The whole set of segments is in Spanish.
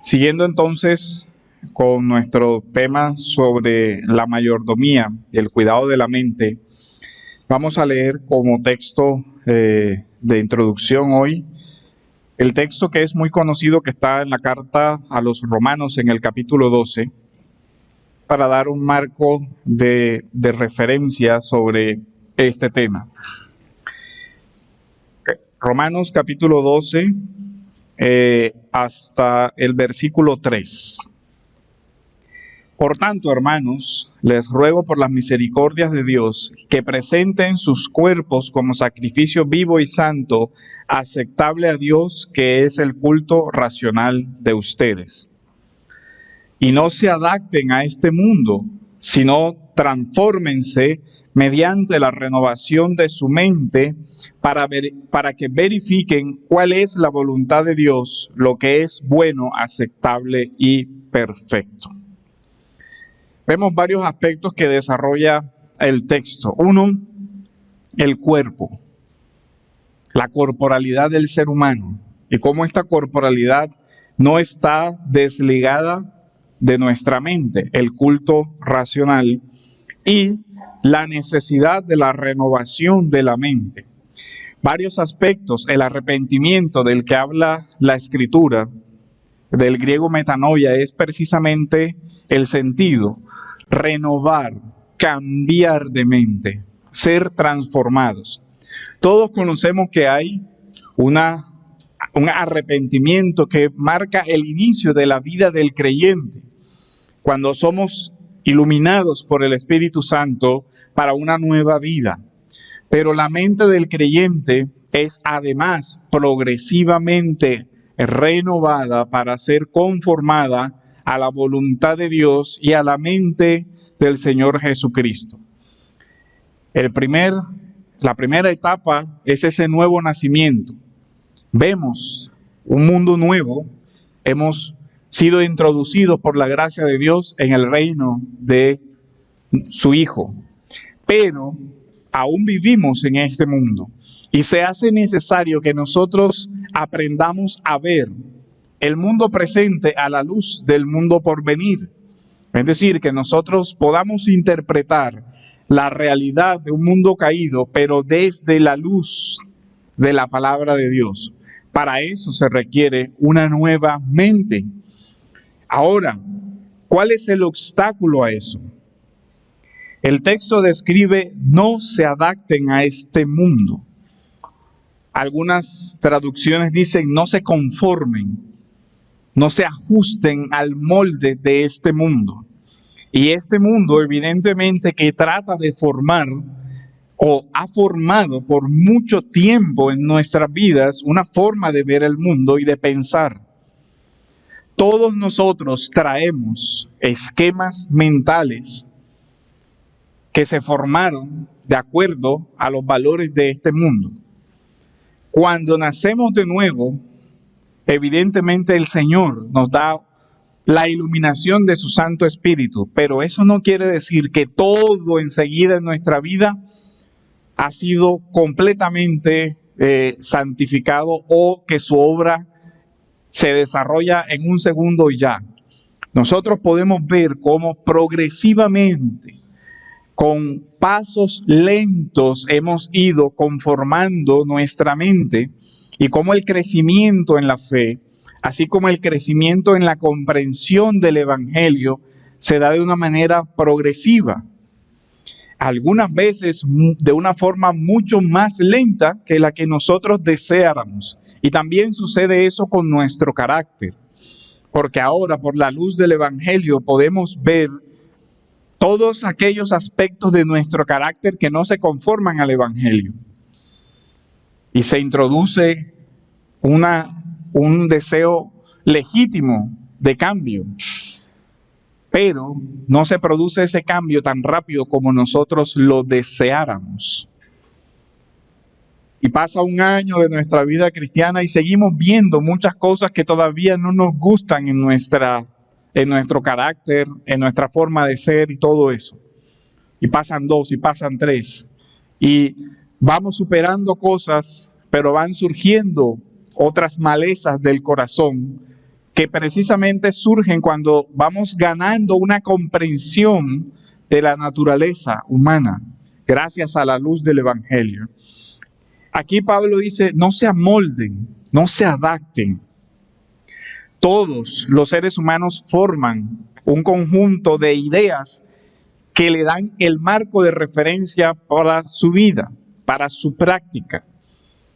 Siguiendo entonces con nuestro tema sobre la mayordomía y el cuidado de la mente, vamos a leer como texto de introducción hoy el texto que es muy conocido, que está en la carta a los Romanos en el capítulo 12, para dar un marco de referencia sobre este tema. Romanos capítulo 12 hasta el versículo 3. Por tanto, hermanos, les ruego por las misericordias de Dios que presenten sus cuerpos como sacrificio vivo y santo, aceptable a Dios, que es el culto racional de ustedes. Y no se adapten a este mundo, sino transfórmense mediante la renovación de su mente para que verifiquen cuál es la voluntad de Dios, lo que es bueno, aceptable y perfecto. Vemos varios aspectos que desarrolla el texto. Uno, el cuerpo, la corporalidad del ser humano y cómo esta corporalidad no está desligada de nuestra mente, el culto racional y la necesidad de la renovación de la mente. Varios aspectos, el arrepentimiento del que habla la Escritura, del griego metanoia, es precisamente el sentido, renovar, cambiar de mente, ser transformados. Todos conocemos que hay un arrepentimiento que marca el inicio de la vida del creyente, cuando somos iluminados por el Espíritu Santo para una nueva vida. Pero la mente del creyente es además progresivamente renovada para ser conformada a la voluntad de Dios y a la mente del Señor Jesucristo. La primera etapa es ese nuevo nacimiento. Vemos un mundo nuevo, hemos sido introducidos por la gracia de Dios en el reino de su Hijo, pero aún vivimos en este mundo y se hace necesario que nosotros aprendamos a ver el mundo presente a la luz del mundo por venir. Es decir, que nosotros podamos interpretar la realidad de un mundo caído, pero desde la luz de la palabra de Dios. Para eso se requiere una nueva mente. Ahora, ¿cuál es el obstáculo a eso? El texto describe: no se adapten a este mundo. Algunas traducciones dicen: no se conformen, no se ajusten al molde de este mundo. Y este mundo, evidentemente, que trata de formar o ha formado por mucho tiempo en nuestras vidas una forma de ver el mundo y de pensar. Todos nosotros traemos esquemas mentales que se formaron de acuerdo a los valores de este mundo. Cuando nacemos de nuevo, evidentemente el Señor nos da la iluminación de su Santo Espíritu, pero eso no quiere decir que todo enseguida en nuestra vida ha sido completamente santificado o que su obra se desarrolla en un segundo y ya. Nosotros podemos ver cómo progresivamente, con pasos lentos, hemos ido conformando nuestra mente y cómo el crecimiento en la fe, así como el crecimiento en la comprensión del Evangelio, se da de una manera progresiva. Algunas veces de una forma mucho más lenta que la que nosotros deseáramos. Y también sucede eso con nuestro carácter. Porque ahora, por la luz del Evangelio, podemos ver todos aquellos aspectos de nuestro carácter que no se conforman al Evangelio. Y se introduce un deseo legítimo de cambio. Pero no se produce ese cambio tan rápido como nosotros lo deseáramos. Y pasa un año de nuestra vida cristiana y seguimos viendo muchas cosas que todavía no nos gustan en nuestro carácter, en nuestra forma de ser y todo eso. Y pasan 2 y pasan 3. Y vamos superando cosas, pero van surgiendo otras malezas del corazón que precisamente surgen cuando vamos ganando una comprensión de la naturaleza humana, gracias a la luz del Evangelio. Aquí Pablo dice, no se amolden, no se adapten. Todos los seres humanos forman un conjunto de ideas que le dan el marco de referencia para su vida, para su práctica,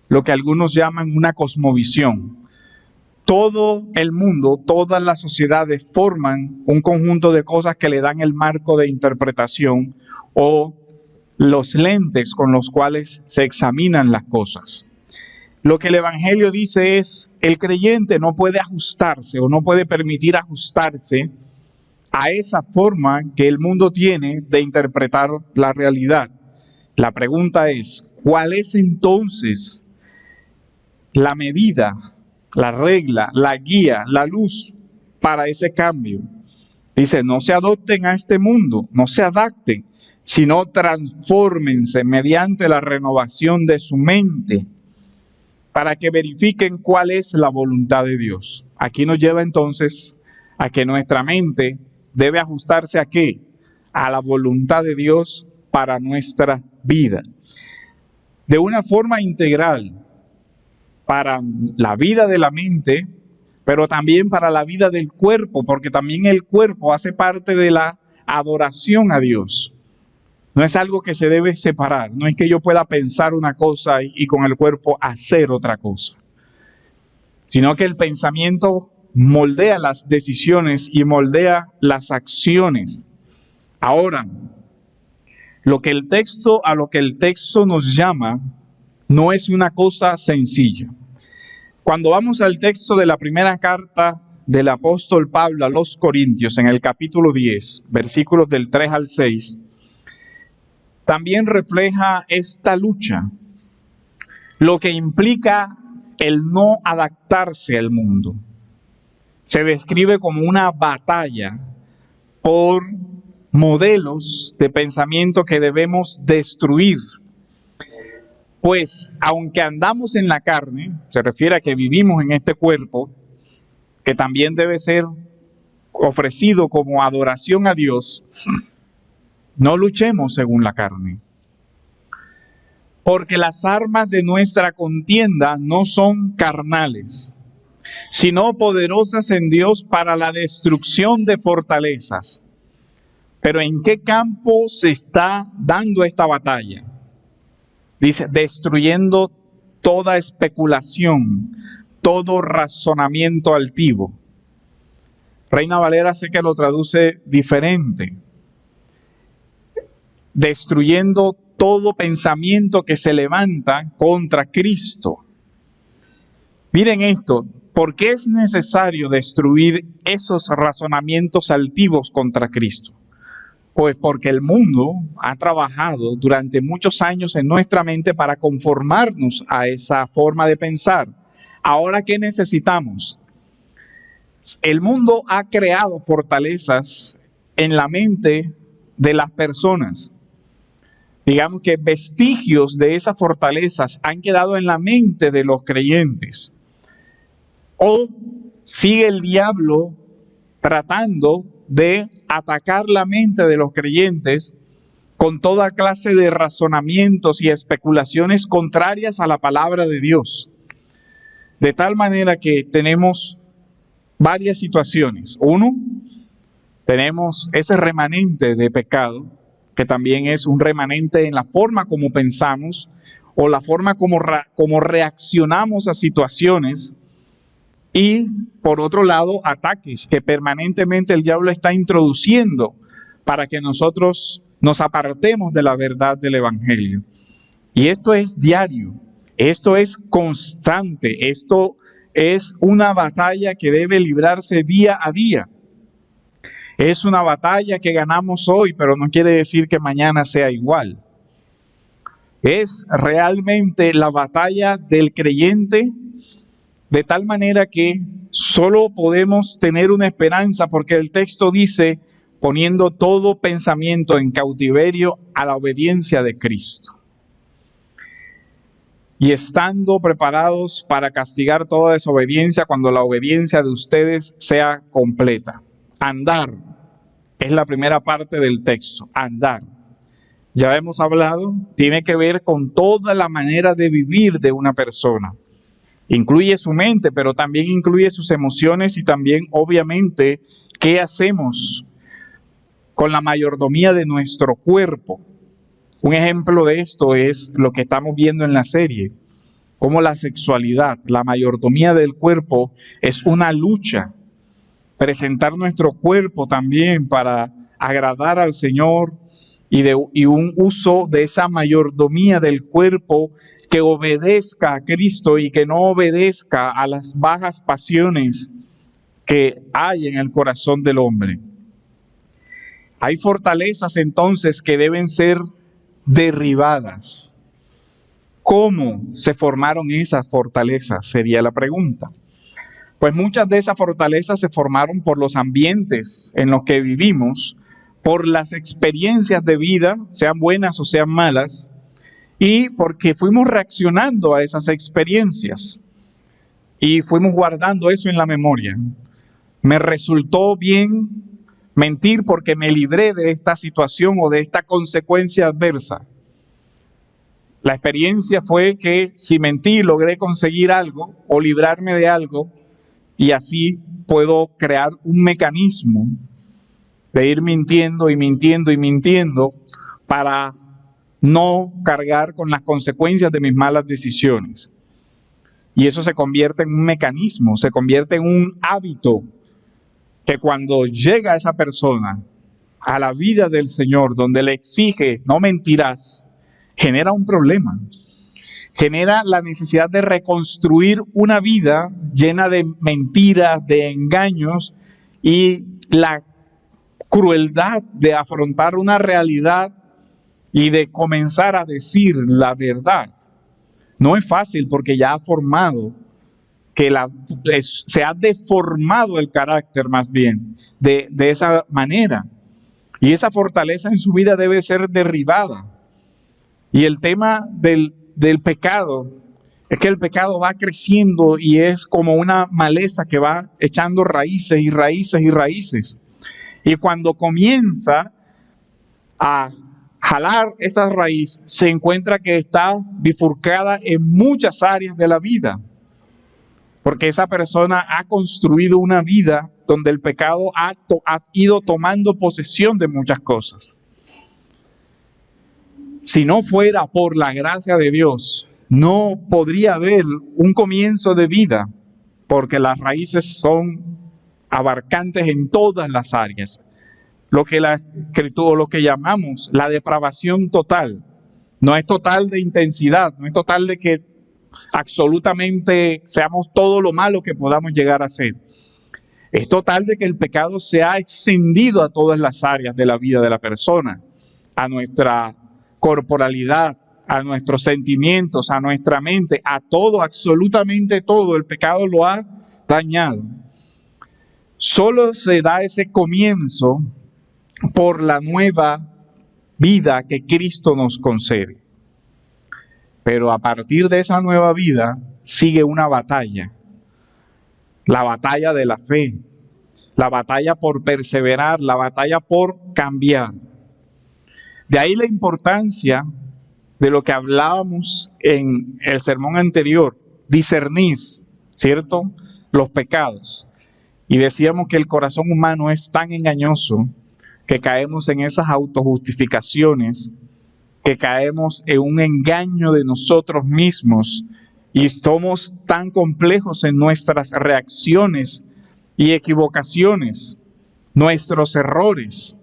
lo que algunos llaman una cosmovisión. Todo el mundo, todas las sociedades forman un conjunto de cosas que le dan el marco de interpretación o los lentes con los cuales se examinan las cosas. Lo que el Evangelio dice es, el creyente no puede ajustarse o no puede permitir ajustarse a esa forma que el mundo tiene de interpretar la realidad. La pregunta es, ¿cuál es entonces la medida, la regla, la guía, la luz para ese cambio? Dice, no se adopten a este mundo, no se adapten, sino transfórmense mediante la renovación de su mente para que verifiquen cuál es la voluntad de Dios. Aquí nos lleva entonces a que nuestra mente debe ajustarse ¿a qué? A la voluntad de Dios para nuestra vida. De una forma integral, para la vida de la mente, pero también para la vida del cuerpo, porque también el cuerpo hace parte de la adoración a Dios. No es algo que se debe separar, no es que yo pueda pensar una cosa y con el cuerpo hacer otra cosa, sino que el pensamiento moldea las decisiones y moldea las acciones. Ahora, a lo que el texto nos llama no es una cosa sencilla. Cuando vamos al texto de la primera carta del apóstol Pablo a los Corintios, en el capítulo 10, versículos del 3 al 6, también refleja esta lucha, lo que implica el no adaptarse al mundo. Se describe como una batalla por modelos de pensamiento que debemos destruir. Pues, aunque andamos en la carne, se refiere a que vivimos en este cuerpo, que también debe ser ofrecido como adoración a Dios, no luchemos según la carne. Porque las armas de nuestra contienda no son carnales, sino poderosas en Dios para la destrucción de fortalezas. Pero ¿en qué campo se está dando esta batalla? Dice, destruyendo toda especulación, todo razonamiento altivo. Reina Valera sé que lo traduce diferente. Destruyendo todo pensamiento que se levanta contra Cristo. Miren esto, ¿por qué es necesario destruir esos razonamientos altivos contra Cristo? Pues porque el mundo ha trabajado durante muchos años en nuestra mente para conformarnos a esa forma de pensar. Ahora, ¿qué necesitamos? El mundo ha creado fortalezas en la mente de las personas. Digamos que vestigios de esas fortalezas han quedado en la mente de los creyentes. O sigue el diablo tratando de atacar la mente de los creyentes con toda clase de razonamientos y especulaciones contrarias a la palabra de Dios. De tal manera que tenemos varias situaciones. Uno, tenemos ese remanente de pecado, que también es un remanente en la forma como pensamos o la forma como reaccionamos a situaciones. Y por otro lado, ataques que permanentemente el diablo está introduciendo para que nosotros nos apartemos de la verdad del Evangelio. Y esto es diario, esto es constante, esto es una batalla que debe librarse día a día. Es una batalla que ganamos hoy, pero no quiere decir que mañana sea igual. Es realmente la batalla del creyente, de tal manera que solo podemos tener una esperanza, porque el texto dice, poniendo todo pensamiento en cautiverio a la obediencia de Cristo. y estando preparados para castigar toda desobediencia cuando la obediencia de ustedes sea completa. Andar es la primera parte del texto, andar. Ya hemos hablado, tiene que ver con toda la manera de vivir de una persona. Incluye su mente, pero también incluye sus emociones y también, obviamente, qué hacemos con la mayordomía de nuestro cuerpo. Un ejemplo de esto es lo que estamos viendo en la serie, cómo la sexualidad, la mayordomía del cuerpo es una lucha. Presentar nuestro cuerpo también para agradar al Señor y un uso de esa mayordomía del cuerpo que obedezca a Cristo y que no obedezca a las bajas pasiones que hay en el corazón del hombre. Hay fortalezas entonces que deben ser derribadas. ¿Cómo se formaron esas fortalezas? Sería la pregunta. Pues muchas de esas fortalezas se formaron por los ambientes en los que vivimos, por las experiencias de vida, sean buenas o sean malas, y porque fuimos reaccionando a esas experiencias y fuimos guardando eso en la memoria. Me resultó bien mentir porque me libré de esta situación o de esta consecuencia adversa. La experiencia fue que si mentí logré conseguir algo o librarme de algo, y así puedo crear un mecanismo de ir mintiendo y mintiendo y mintiendo para no cargar con las consecuencias de mis malas decisiones. Y eso se convierte en un mecanismo, se convierte en un hábito que cuando llega esa persona a la vida del Señor, donde le exige no mentirás, genera un problema. Genera la necesidad de reconstruir una vida llena de mentiras, de engaños y la crueldad de afrontar una realidad y de comenzar a decir la verdad. No es fácil porque ya ha formado, se ha deformado el carácter más bien de esa manera. Y esa fortaleza en su vida debe ser derribada. Y el tema del pecado es que el pecado va creciendo y es como una maleza que va echando raíces y raíces y raíces. Y cuando comienza a jalar esa raíz, se encuentra que está bifurcada en muchas áreas de la vida. Porque esa persona ha construido una vida donde el pecado ha ido tomando posesión de muchas cosas. Si no fuera por la gracia de Dios, no podría haber un comienzo de vida, porque las raíces son abarcantes en todas las áreas. Lo que la Escritura, lo que llamamos la depravación total, no es total de intensidad, no es total de que absolutamente seamos todo lo malo que podamos llegar a ser. Es total de que el pecado se ha extendido a todas las áreas de la vida de la persona, a nuestra corporalidad, a nuestros sentimientos, a nuestra mente, a todo, absolutamente todo. El pecado lo ha dañado. Solo se da ese comienzo por la nueva vida que Cristo nos concede. Pero a partir de esa nueva vida sigue una batalla. La batalla de la fe, la batalla por perseverar, la batalla por cambiar. De ahí la importancia de lo que hablábamos en el sermón anterior, discernir, ¿cierto?, los pecados. Y decíamos que el corazón humano es tan engañoso que caemos en esas autojustificaciones, que caemos en un engaño de nosotros mismos y somos tan complejos en nuestras reacciones y equivocaciones, nuestros errores.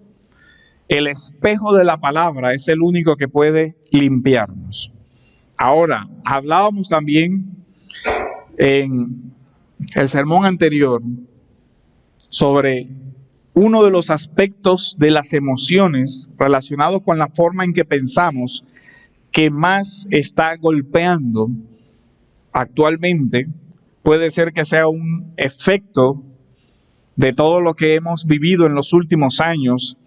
El espejo de la palabra es el único que puede limpiarnos. Ahora, hablábamos también en el sermón anterior sobre uno de los aspectos de las emociones relacionados con la forma en que pensamos que más está golpeando actualmente. Puede ser que sea un efecto de todo lo que hemos vivido en los últimos años,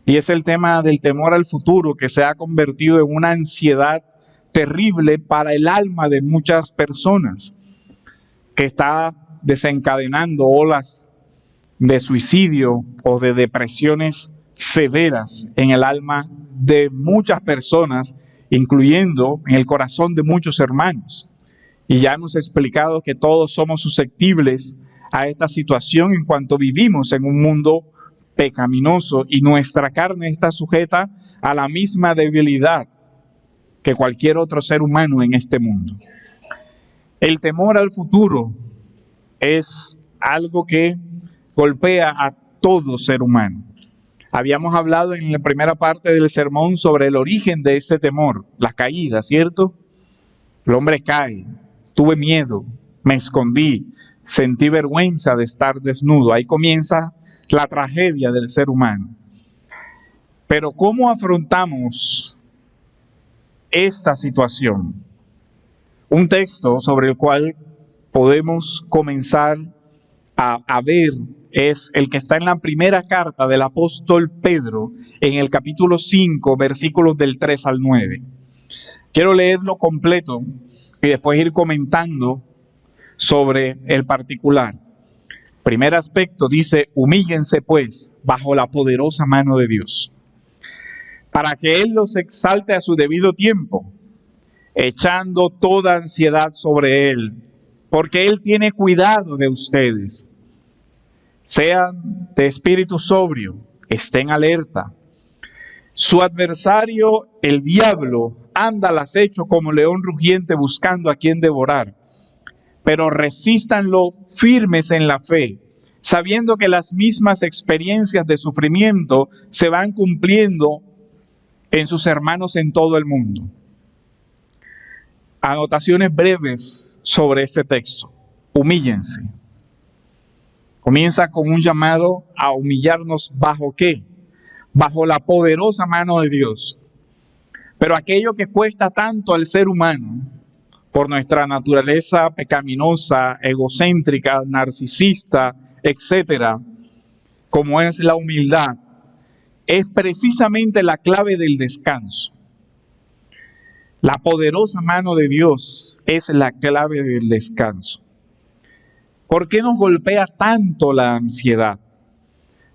y es el tema del temor al futuro, que se ha convertido en una ansiedad terrible para el alma de muchas personas, que está desencadenando olas de suicidio o de depresiones severas en el alma de muchas personas, incluyendo en el corazón de muchos hermanos. Y ya hemos explicado que todos somos susceptibles a esta situación en cuanto vivimos en un mundo pecaminoso y nuestra carne está sujeta a la misma debilidad que cualquier otro ser humano en este mundo. El temor al futuro es algo que golpea a todo ser humano. Habíamos hablado en la primera parte del sermón sobre el origen de este temor, las caídas, ¿cierto? El hombre cae, tuve miedo, me escondí, sentí vergüenza de estar desnudo. Ahí comienza la tragedia del ser humano. Pero ¿cómo afrontamos esta situación? Un texto sobre el cual podemos comenzar a ver es el que está en la primera carta del apóstol Pedro, en el capítulo 5, versículos del 3 al 9. Quiero leerlo completo y después ir comentando sobre el particular. Primer aspecto dice: humíllense pues bajo la poderosa mano de Dios, para que Él los exalte a su debido tiempo, echando toda ansiedad sobre Él, porque Él tiene cuidado de ustedes. Sean de espíritu sobrio, estén alerta. Su adversario, el diablo, anda al acecho como león rugiente buscando a quien devorar. Pero resístanlo firmes en la fe, sabiendo que las mismas experiencias de sufrimiento se van cumpliendo en sus hermanos en todo el mundo. Anotaciones breves sobre este texto. Humíllense. Comienza con un llamado a humillarnos ¿bajo qué? Bajo la poderosa mano de Dios. Pero aquello que cuesta tanto al ser humano, por nuestra naturaleza pecaminosa, egocéntrica, narcisista, etcétera, como es la humildad, es precisamente la clave del descanso. La poderosa mano de Dios es la clave del descanso. ¿Por qué nos golpea tanto la ansiedad?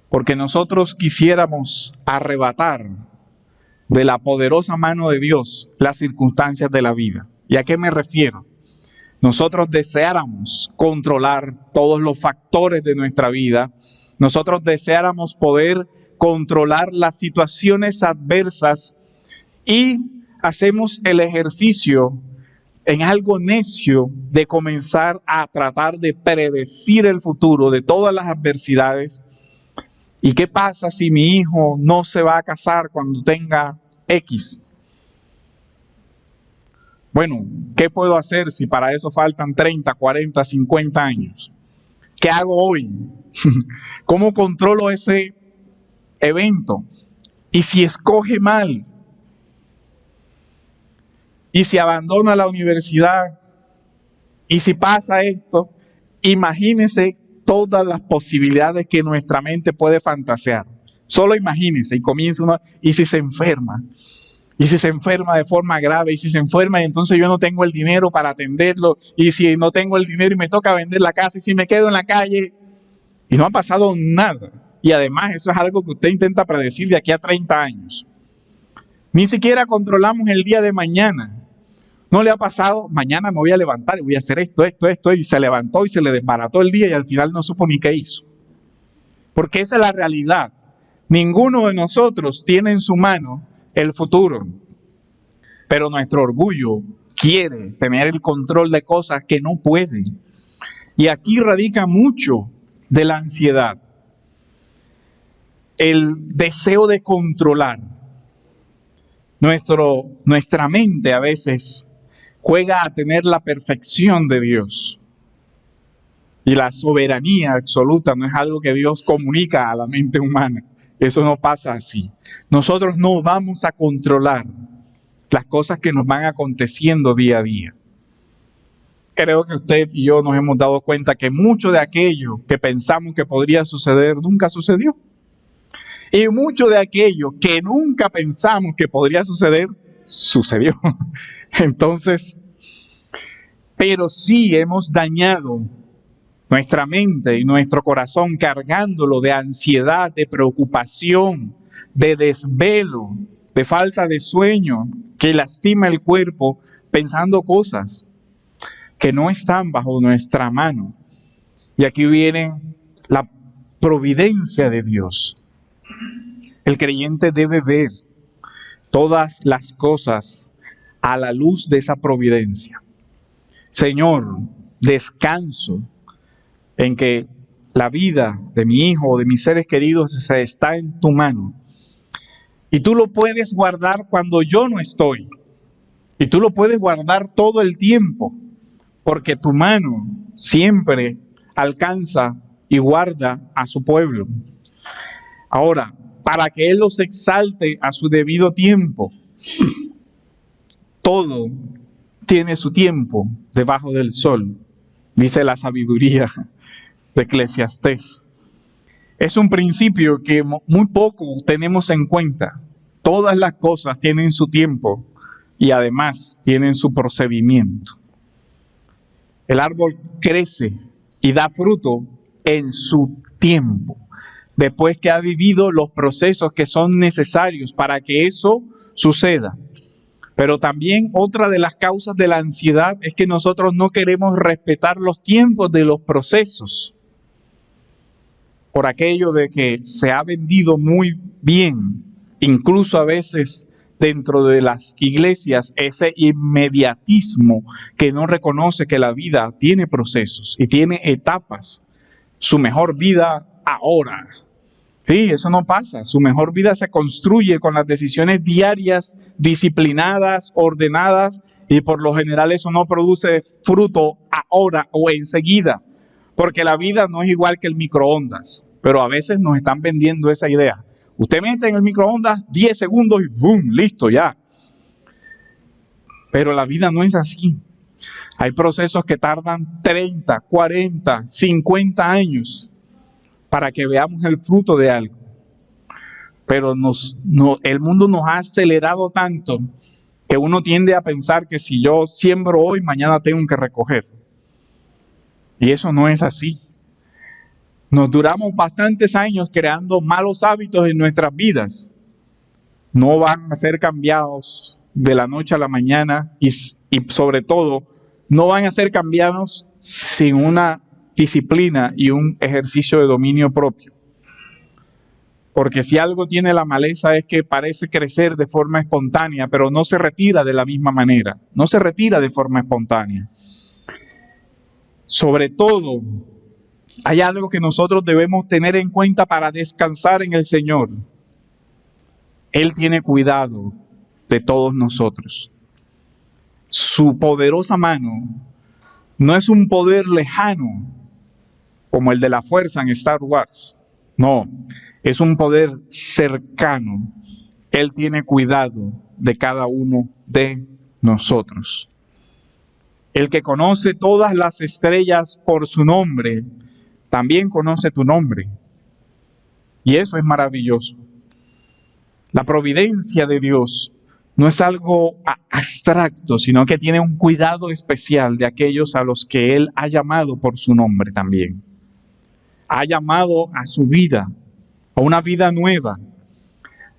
Porque nosotros quisiéramos arrebatar de la poderosa mano de Dios las circunstancias de la vida. ¿Y a qué me refiero? Nosotros deseáramos controlar todos los factores de nuestra vida. Nosotros deseáramos poder controlar las situaciones adversas y hacemos el ejercicio en algo necio de comenzar a tratar de predecir el futuro de todas las adversidades. ¿Y qué pasa si mi hijo no se va a casar cuando tenga X? Bueno, ¿qué puedo hacer si para eso faltan 30, 40, 50 años? ¿Qué hago hoy? ¿Cómo controlo ese evento? ¿Y si escoge mal? ¿Y si abandona la universidad? ¿Y si pasa esto? Imagínense todas las posibilidades que nuestra mente puede fantasear. Solo imagínense y comienza uno, ¿y si se enferma? ¿Y si se enferma de forma grave? ¿Y si se enferma y entonces yo no tengo el dinero para atenderlo? ¿Y si no tengo el dinero y me toca vender la casa? ¿Y si me quedo en la calle? Y no ha pasado nada. Y además eso es algo que usted intenta predecir de aquí a 30 años. Ni siquiera controlamos el día de mañana. ¿No le ha pasado? Mañana me voy a levantar y voy a hacer esto, y se levantó y se le desbarató el día y al final no supo ni qué hizo. Porque esa es la realidad. Ninguno de nosotros tiene en su mano el futuro. Pero nuestro orgullo quiere tener el control de cosas que no puede. Y aquí radica mucho de la ansiedad. El deseo de controlar. Nuestra mente a veces juega a tener la perfección de Dios. Y la soberanía absoluta no es algo que Dios comunica a la mente humana. Eso no pasa así. Nosotros no vamos a controlar las cosas que nos van aconteciendo día a día. Creo que usted y yo nos hemos dado cuenta que mucho de aquello que pensamos que podría suceder nunca sucedió. Y mucho de aquello que nunca pensamos que podría suceder, sucedió. Entonces, pero sí hemos dañado nuestra mente y nuestro corazón cargándolo de ansiedad, de preocupación, de desvelo, de falta de sueño, que lastima el cuerpo pensando cosas que no están bajo nuestra mano. Y aquí viene la providencia de Dios. El creyente debe ver todas las cosas a la luz de esa providencia. Señor, descanso en que la vida de mi hijo o de mis seres queridos está en tu mano. Y tú lo puedes guardar cuando yo no estoy. Y tú lo puedes guardar todo el tiempo, porque tu mano siempre alcanza y guarda a su pueblo. Ahora, para que Él los exalte a su debido tiempo, todo tiene su tiempo debajo del sol, dice la sabiduría de Eclesiastés. Es un principio que muy poco tenemos en cuenta. Todas las cosas tienen su tiempo y además tienen su procedimiento. El árbol crece y da fruto en su tiempo, después que ha vivido los procesos que son necesarios para que eso suceda. Pero también otra de las causas de la ansiedad es que nosotros no queremos respetar los tiempos de los procesos, por aquello de que se ha vendido muy bien, incluso a veces dentro de las iglesias, ese inmediatismo que no reconoce que la vida tiene procesos y tiene etapas. Su mejor vida ahora. Sí, eso no pasa. Su mejor vida se construye con las decisiones diarias, disciplinadas, ordenadas, y por lo general eso no produce fruto ahora o enseguida, porque la vida no es igual que el microondas, pero a veces nos están vendiendo esa idea. Usted mete en el microondas 10 segundos y ¡boom! Listo, ya. Pero la vida no es así. Hay procesos que tardan 30, 40, 50 años para que veamos el fruto de algo. Pero el mundo nos ha acelerado tanto que uno tiende a pensar que si yo siembro hoy, mañana tengo que recoger. Y eso no es así. Nos duramos bastantes años creando malos hábitos en nuestras vidas. No van a ser cambiados de la noche a la mañana y sobre todo no van a ser cambiados sin una disciplina y un ejercicio de dominio propio. Porque si algo tiene la maleza es que parece crecer de forma espontánea, pero no se retira de la misma manera. No se retira de forma espontánea. Sobre todo, hay algo que nosotros debemos tener en cuenta para descansar en el Señor. Él tiene cuidado de todos nosotros. Su poderosa mano no es un poder lejano como el de la fuerza en Star Wars. No, es un poder cercano. Él tiene cuidado de cada uno de nosotros. El que conoce todas las estrellas por su nombre, también conoce tu nombre. Y eso es maravilloso. La providencia de Dios no es algo abstracto, sino que tiene un cuidado especial de aquellos a los que Él ha llamado por su nombre también. Ha llamado a su vida, a una vida nueva.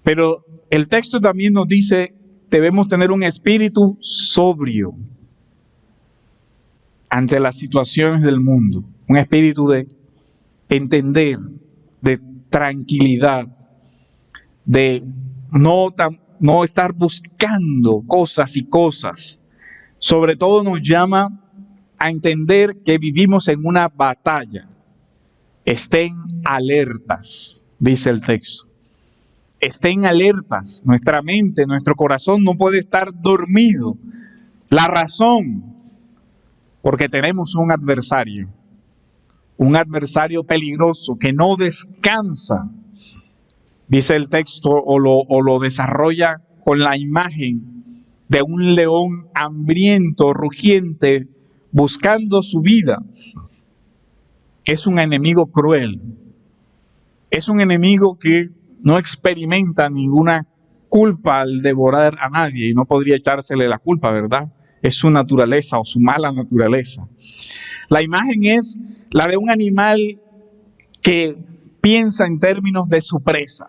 Pero el texto también nos dice, debemos tener un espíritu sobrio ante las situaciones del mundo. Un espíritu de entender, de tranquilidad, de no estar buscando cosas y cosas. Sobre todo nos llama a entender que vivimos en una batalla. Estén alertas, dice el texto. Estén alertas. Nuestra mente, nuestro corazón no puede estar dormido. La razón, porque tenemos un adversario peligroso que no descansa. Dice el texto o lo desarrolla con la imagen de un león hambriento, rugiente, buscando su vida. Es un enemigo cruel. Es un enemigo que no experimenta ninguna culpa al devorar a nadie y no podría echársele la culpa, ¿verdad? Es su naturaleza o su mala naturaleza. La imagen es la de un animal que piensa en términos de su presa.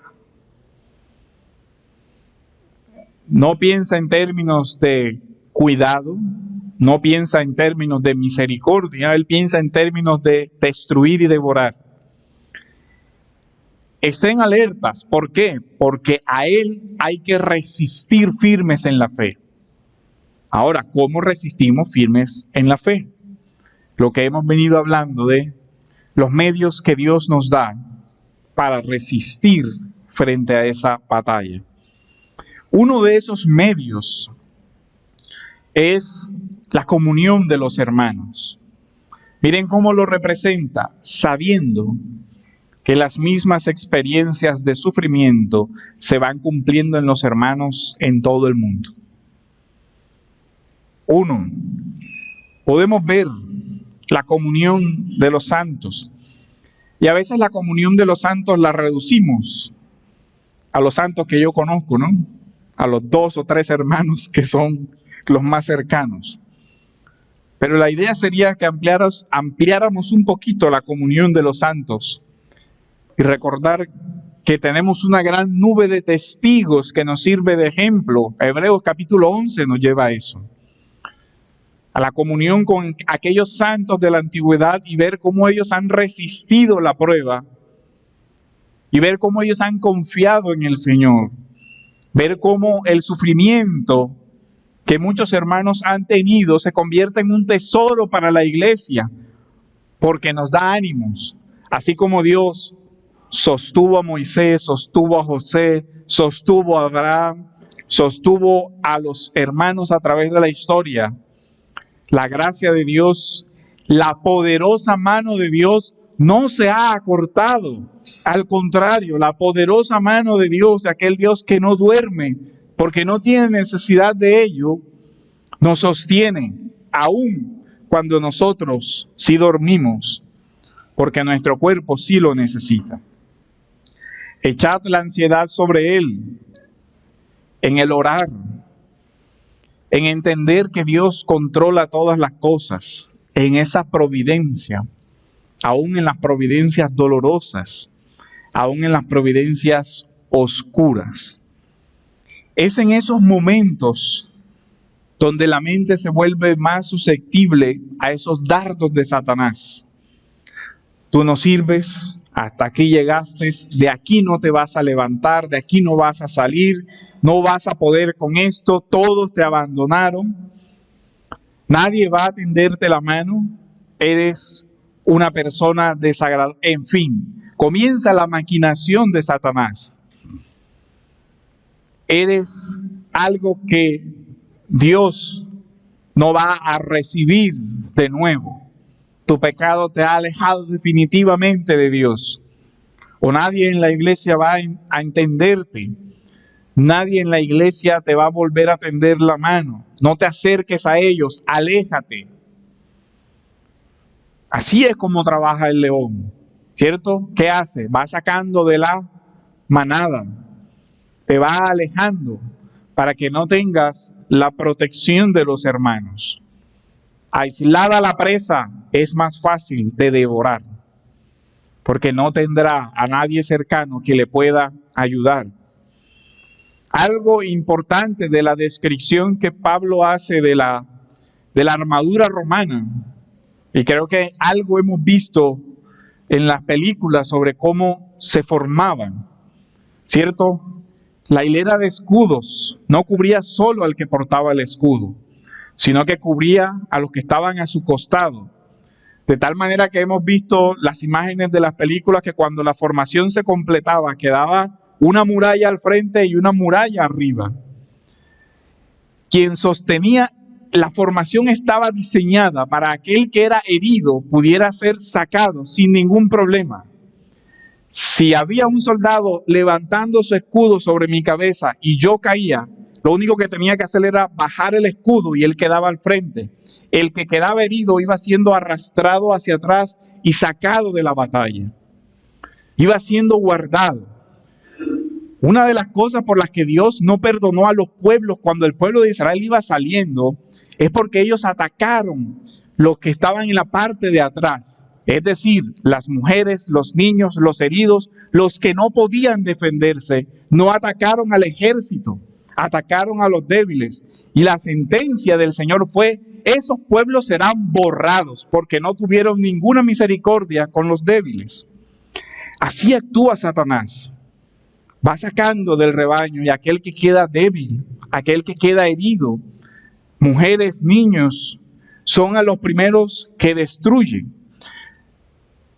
No piensa en términos de cuidado, no piensa en términos de misericordia, él piensa en términos de destruir y devorar. Estén alertas, ¿por qué? Porque a él hay que resistir firmes en la fe. Ahora, ¿cómo resistimos firmes en la fe? Lo que hemos venido hablando de los medios que Dios nos da para resistir frente a esa batalla. Uno de esos medios es la comunión de los hermanos. Miren cómo lo representa, sabiendo que las mismas experiencias de sufrimiento se van cumpliendo en los hermanos en todo el mundo. Uno, podemos ver la comunión de los santos. Y a veces la comunión de los santos la reducimos a los santos que yo conozco, ¿no? A los 2 o 3 hermanos que son los más cercanos. Pero la idea sería que ampliáramos un poquito la comunión de los santos y recordar que tenemos una gran nube de testigos que nos sirve de ejemplo. Hebreos capítulo 11 nos lleva a eso. A la comunión con aquellos santos de la antigüedad y ver cómo ellos han resistido la prueba y ver cómo ellos han confiado en el Señor. Ver cómo el sufrimiento que muchos hermanos han tenido se convierte en un tesoro para la iglesia porque nos da ánimos. Así como Dios sostuvo a Moisés, sostuvo a José, sostuvo a Abraham, sostuvo a los hermanos a través de la historia. La gracia de Dios, la poderosa mano de Dios no se ha acortado. Al contrario, la poderosa mano de Dios, aquel Dios que no duerme, porque no tiene necesidad de ello, nos sostiene, aun cuando nosotros sí dormimos, porque nuestro cuerpo sí lo necesita. Echad la ansiedad sobre Él, en el orar, en entender que Dios controla todas las cosas, en esa providencia, aún en las providencias dolorosas, aún en las providencias oscuras. Es en esos momentos donde la mente se vuelve más susceptible a esos dardos de Satanás. Tú no sirves, hasta aquí llegaste, de aquí no te vas a levantar, de aquí no vas a salir, no vas a poder con esto, todos te abandonaron, nadie va a tenderte la mano, eres una persona desagradable, en fin, comienza la maquinación de Satanás. Eres algo que Dios no va a recibir de nuevo. Tu pecado te ha alejado definitivamente de Dios. O nadie en la iglesia va a entenderte. Nadie en la iglesia te va a volver a tender la mano. No te acerques a ellos, aléjate. Así es como trabaja el león, ¿cierto? ¿Qué hace? Va sacando de la manada. Te va alejando para que no tengas la protección de los hermanos. Aislada la presa es más fácil de devorar, porque no tendrá a nadie cercano que le pueda ayudar. Algo importante de la descripción que Pablo hace de la armadura romana, y creo que algo hemos visto en las películas sobre cómo se formaban, ¿cierto? La hilera de escudos no cubría solo al que portaba el escudo, sino que cubría a los que estaban a su costado. De tal manera que hemos visto las imágenes de las películas que cuando la formación se completaba, quedaba una muralla al frente y una muralla arriba. Quien sostenía, la formación estaba diseñada para aquel que era herido pudiera ser sacado sin ningún problema. Si había un soldado levantando su escudo sobre mi cabeza y yo caía, lo único que tenía que hacer era bajar el escudo y él quedaba al frente. El que quedaba herido iba siendo arrastrado hacia atrás y sacado de la batalla. Iba siendo guardado. Una de las cosas por las que Dios no perdonó a los pueblos cuando el pueblo de Israel iba saliendo es porque ellos atacaron los que estaban en la parte de atrás. Es decir, las mujeres, los niños, los heridos, los que no podían defenderse, no atacaron al ejército, atacaron a los débiles. Y la sentencia del Señor fue: esos pueblos serán borrados porque no tuvieron ninguna misericordia con los débiles. Así actúa Satanás. Va sacando del rebaño y aquel que queda débil, aquel que queda herido, mujeres, niños, son a los primeros que destruyen.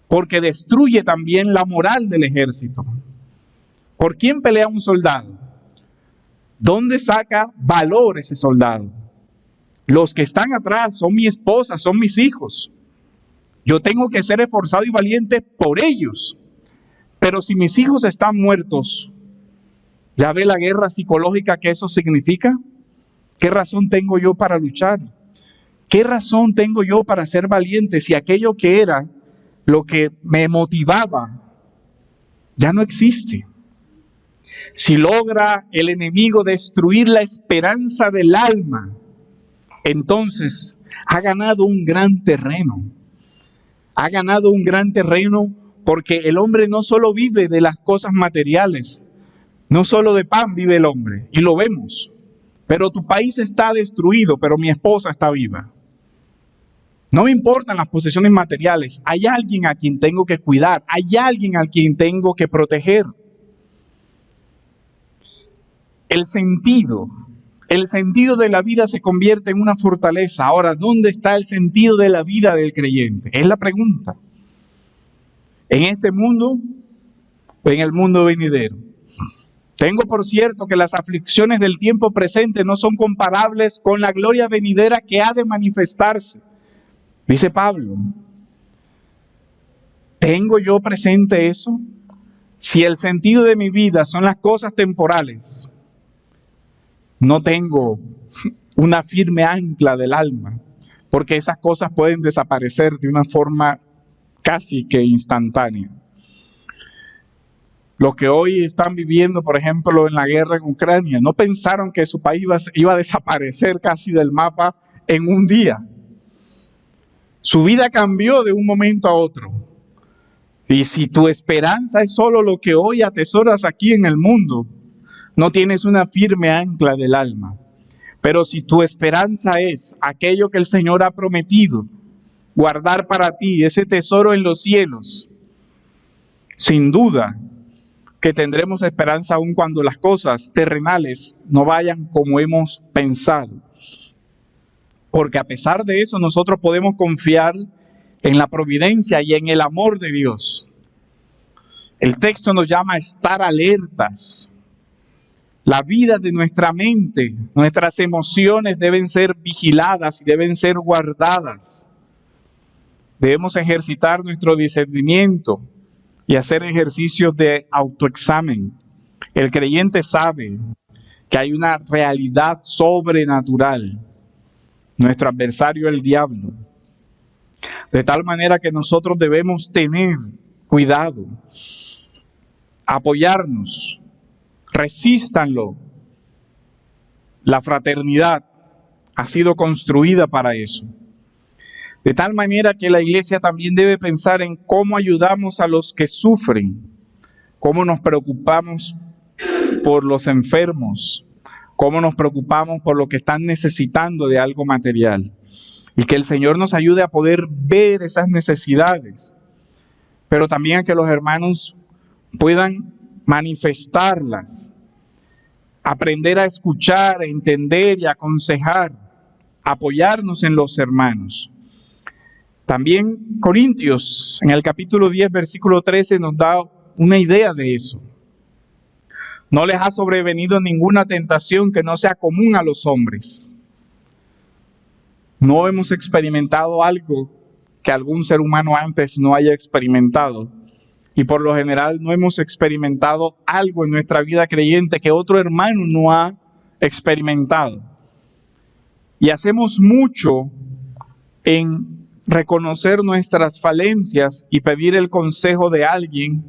Porque destruye también la moral del ejército. ¿Por quién pelea un soldado? ¿Dónde saca valor ese soldado? Los que están atrás son mi esposa, son mis hijos. Yo tengo que ser esforzado y valiente por ellos. Pero si mis hijos están muertos, ¿ya ve la guerra psicológica que eso significa? ¿Qué razón tengo yo para luchar? ¿Qué razón tengo yo para ser valiente si aquello que era lo que me motivaba ya no existe? Si logra el enemigo destruir la esperanza del alma, entonces ha ganado un gran terreno. Ha ganado un gran terreno porque el hombre no solo vive de las cosas materiales, no solo de pan vive el hombre, y lo vemos. Pero tu país está destruido, pero mi esposa está viva. No me importan las posesiones materiales. Hay alguien a quien tengo que cuidar. Hay alguien a quien tengo que proteger. El sentido de la vida se convierte en una fortaleza. Ahora, ¿dónde está el sentido de la vida del creyente? Es la pregunta. ¿En este mundo o en el mundo venidero? Tengo por cierto que las aflicciones del tiempo presente no son comparables con la gloria venidera que ha de manifestarse. Dice Pablo, ¿tengo yo presente eso? Si el sentido de mi vida son las cosas temporales, no tengo una firme ancla del alma, porque esas cosas pueden desaparecer de una forma casi que instantánea. Los que hoy están viviendo, por ejemplo, en la guerra en Ucrania, no pensaron que su país iba a desaparecer casi del mapa en un día. Su vida cambió de un momento a otro. Y si tu esperanza es solo lo que hoy atesoras aquí en el mundo, no tienes una firme ancla del alma. Pero si tu esperanza es aquello que el Señor ha prometido, guardar para ti ese tesoro en los cielos, sin duda que tendremos esperanza aun cuando las cosas terrenales no vayan como hemos pensado. Porque a pesar de eso nosotros podemos confiar en la providencia y en el amor de Dios. El texto nos llama a estar alertas. La vida de nuestra mente, nuestras emociones deben ser vigiladas y deben ser guardadas. Debemos ejercitar nuestro discernimiento y hacer ejercicios de autoexamen. El creyente sabe que hay una realidad sobrenatural. Nuestro adversario, el diablo. De tal manera que nosotros debemos tener cuidado, apoyarnos, resístanlo. La fraternidad ha sido construida para eso. De tal manera que la iglesia también debe pensar en cómo ayudamos a los que sufren, cómo nos preocupamos por los enfermos, cómo nos preocupamos por los que están necesitando de algo material. Y que el Señor nos ayude a poder ver esas necesidades, pero también a que los hermanos puedan manifestarlas, aprender a escuchar, a entender y aconsejar, apoyarnos en los hermanos. También Corintios, en el capítulo 10, versículo 13, nos da una idea de eso. No les ha sobrevenido ninguna tentación que no sea común a los hombres. No hemos experimentado algo que algún ser humano antes no haya experimentado. Y por lo general no hemos experimentado algo en nuestra vida creyente que otro hermano no ha experimentado. Y hacemos mucho en reconocer nuestras falencias y pedir el consejo de alguien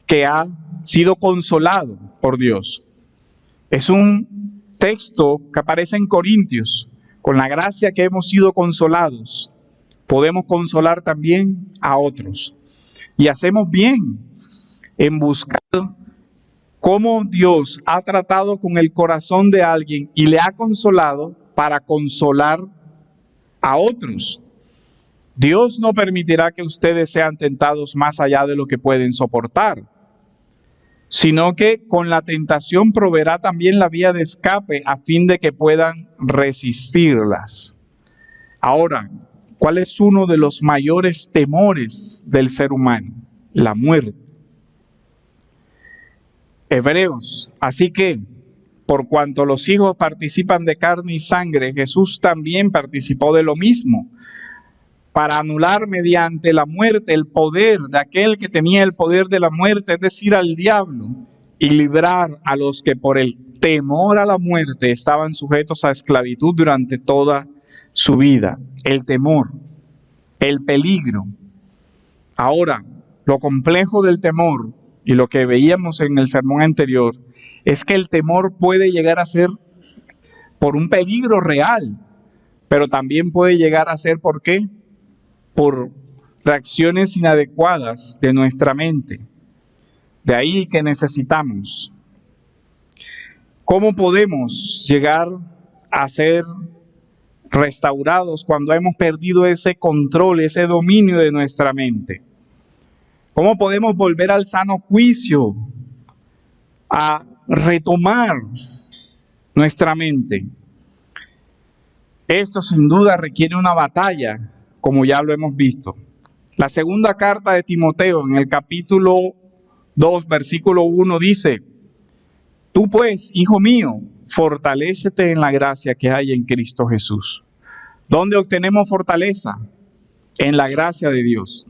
que ha sido consolado por Dios. Es un texto que aparece en Corintios. Con la gracia que hemos sido consolados, podemos consolar también a otros. Y hacemos bien en buscar cómo Dios ha tratado con el corazón de alguien y le ha consolado para consolar a otros. Dios no permitirá que ustedes sean tentados más allá de lo que pueden soportar, sino que con la tentación proveerá también la vía de escape a fin de que puedan resistirlas. Ahora, ¿cuál es uno de los mayores temores del ser humano? La muerte. Hebreos, así que, por cuanto los hijos participan de carne y sangre, Jesús también participó de lo mismo, para anular mediante la muerte el poder de aquel que tenía el poder de la muerte, es decir, al diablo, y librar a los que por el temor a la muerte estaban sujetos a esclavitud durante toda su vida. El temor, el peligro. Ahora, lo complejo del temor, y lo que veíamos en el sermón anterior, es que el temor puede llegar a ser por un peligro real, pero también puede llegar a ser, ¿por qué? Por reacciones inadecuadas de nuestra mente. De ahí que necesitamos. ¿Cómo podemos llegar a ser restaurados cuando hemos perdido ese control, ese dominio de nuestra mente? ¿Cómo podemos volver al sano juicio, a retomar nuestra mente? Esto sin duda requiere una batalla, como ya lo hemos visto. La segunda carta de Timoteo, en el capítulo 2, versículo 1, dice: tú pues, hijo mío, fortalécete en la gracia que hay en Cristo Jesús. ¿Dónde obtenemos fortaleza? En la gracia de Dios.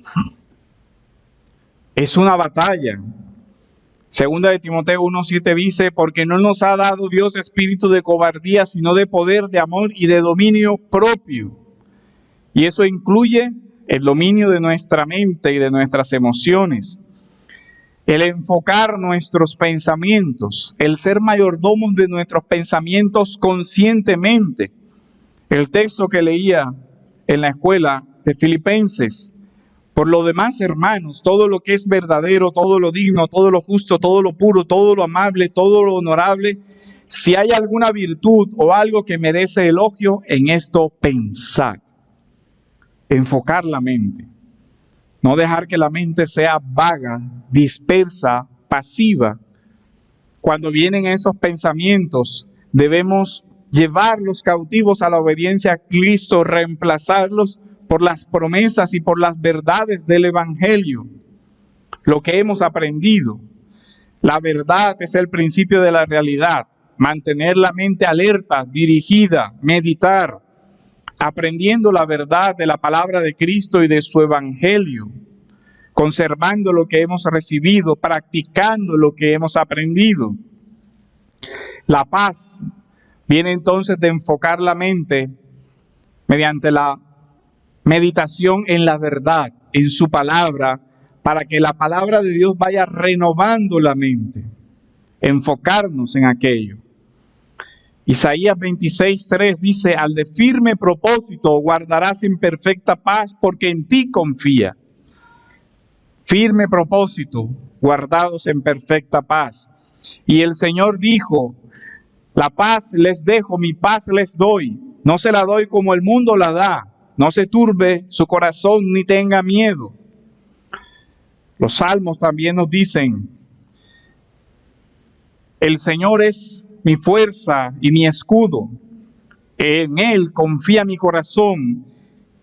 Es una batalla. Segunda de Timoteo 1:7 dice: porque no nos ha dado Dios espíritu de cobardía, sino de poder, de amor y de dominio propio. Y eso incluye el dominio de nuestra mente y de nuestras emociones. El enfocar nuestros pensamientos, el ser mayordomos de nuestros pensamientos conscientemente. El texto que leía en la escuela de Filipenses: por lo demás, hermanos, todo lo que es verdadero, todo lo digno, todo lo justo, todo lo puro, todo lo amable, todo lo honorable, si hay alguna virtud o algo que merece elogio, en esto pensad. Enfocar la mente. No dejar que la mente sea vaga, dispersa, pasiva. Cuando vienen esos pensamientos, debemos llevarlos cautivos a la obediencia a Cristo, reemplazarlos por las promesas y por las verdades del Evangelio, lo que hemos aprendido. La verdad es el principio de la realidad. Mantener la mente alerta, dirigida, meditar, aprendiendo la verdad de la palabra de Cristo y de su Evangelio, conservando lo que hemos recibido, practicando lo que hemos aprendido. La paz viene entonces de enfocar la mente mediante la meditación en la verdad, en su palabra, para que la palabra de Dios vaya renovando la mente, enfocarnos en aquello. Isaías 26:3 dice: al de firme propósito guardarás en perfecta paz, porque en ti confía. Firme propósito, guardados en perfecta paz. Y el Señor dijo: la paz les dejo, mi paz les doy. No se la doy como el mundo la da. No se turbe su corazón ni tenga miedo. Los salmos también nos dicen: el Señor es mi fuerza y mi escudo. En Él confía mi corazón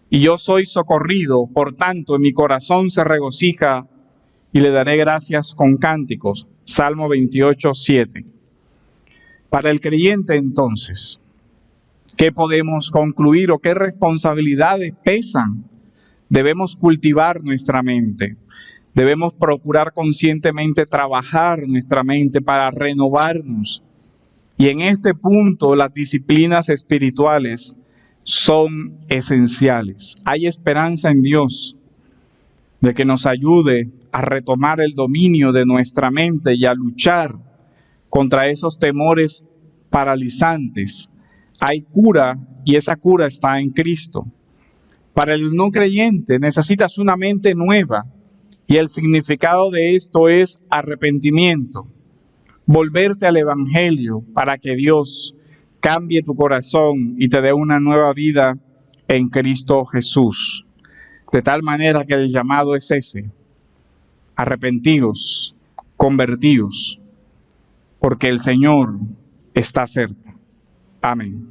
y yo soy socorrido. Por tanto, en mi corazón se regocija y le daré gracias con cánticos. Salmo 28:7. Para el creyente, entonces, ¿qué podemos concluir o qué responsabilidades pesan? Debemos cultivar nuestra mente. Debemos procurar conscientemente trabajar nuestra mente para renovarnos. Y en este punto las disciplinas espirituales son esenciales. Hay esperanza en Dios. de que nos ayude a retomar el dominio de nuestra mente y a luchar contra esos temores paralizantes. Hay cura y esa cura está en Cristo. Para el no creyente necesitas una mente nueva y el significado de esto es arrepentimiento. Volverte al Evangelio para que Dios cambie tu corazón y te dé una nueva vida en Cristo Jesús. De tal manera que el llamado es ese: arrepentíos, convertíos, porque el Señor está cerca. Amén.